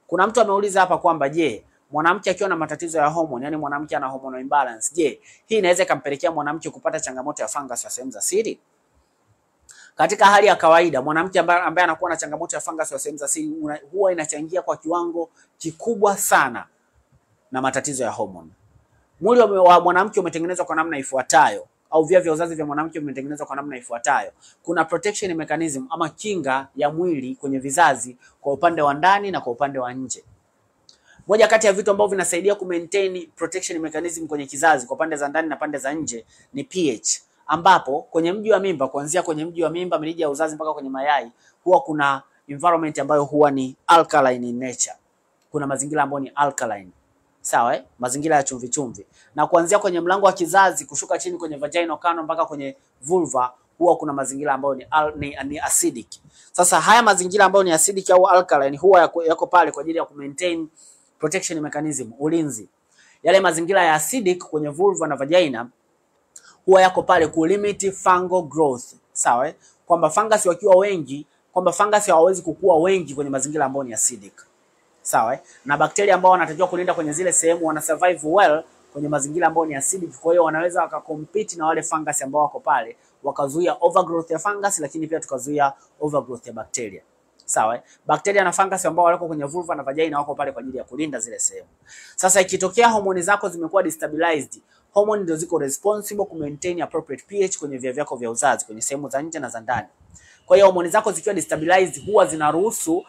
Kuna mtu ameuliza hapa kwamba je, mwanamke akiwa na matatizo ya hormone, yani mwanamke ana hormonal imbalance, je, hii inaweza ikampelekea mwanamke kupata changamoto ya fungus ya sehemu za siri? Katika hali ya kawaida, mwanamke ambaye anakuwa na changamoto ya fungus ya sehemu za siri huwa inachangia kwa kiwango kikubwa sana na matatizo ya hormone. Mwili wa mwanamke umetengenezwa kwa namna ifuatayo, au via vya uzazi vya mwanamke vimetengenezwa kwa namna ifuatayo. Kuna protection mechanism ama kinga ya mwili kwenye vizazi kwa upande wa ndani na kwa upande wa nje. Moja kati ya vitu ambavyo vinasaidia ku maintain protection mechanism kwenye kizazi kwa pande za ndani na pande za nje ni pH, ambapo kwenye mji wa mimba, kuanzia kwenye mji wa mimba, mirija ya uzazi mpaka kwenye mayai, huwa kuna environment ambayo huwa ni alkaline in nature. Kuna mazingira ambayo ni alkaline. Sawa mazingira ya chumvi chumvi. Na kuanzia kwenye mlango wa kizazi kushuka chini kwenye vaginal canal mpaka kwenye vulva huwa kuna mazingira ambayo ni acidic. Sasa haya mazingira ambayo ni acidic au alkaline huwa yako pale kwa ajili ya ku maintain protection mechanism, ulinzi. Yale mazingira ya acidic kwenye vulva na vagina huwa yako pale ku limit fungal growth. Sawa kwamba fungus wakiwa wengi, kwamba fungus hawawezi kukua wengi kwenye mazingira ambayo ni acidic. Sawa na bakteria ambao wanatakiwa kulinda kwenye zile sehemu wana survive well kwenye mazingira ambayo ni acidic, kwa hiyo wanaweza wakakompete na wale fungus ambao wako pale, wakazuia overgrowth ya fungus, lakini pia tukazuia overgrowth ya bakteria. Sawa bakteria na fungus ambao wako kwenye vulva na vagina wako pale kwa ajili ya kulinda zile sehemu. Sasa ikitokea homoni zako zimekuwa destabilized, hormone ndio ziko responsible ku maintain appropriate pH kwenye via vyako vya uzazi kwenye sehemu za nje na za ndani. Kwa hiyo homoni zako zikiwa destabilized huwa zinaruhusu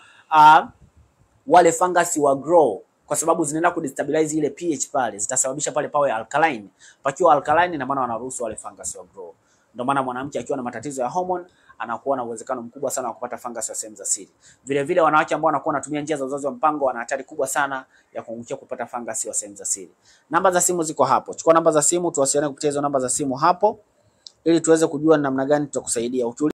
wale fungus wa grow, kwa sababu zinaenda ku destabilize ile pH pale, zitasababisha pale pawe alkaline. Pakiwa alkaline na maana wanaruhusu wale fungus wa grow. Ndio maana mwanamke akiwa na matatizo ya hormone anakuwa na uwezekano mkubwa sana wa kupata fungus ya sehemu za siri. Vile vile wanawake ambao wanakuwa wanatumia njia za uzazi wa mpango wana hatari kubwa sana ya kuangukia kupata fungus ya sehemu za siri. Namba za simu ziko hapo. Chukua namba za simu tuwasiliane kupitia hizo namba za simu hapo ili tuweze kujua namna gani tutakusaidia.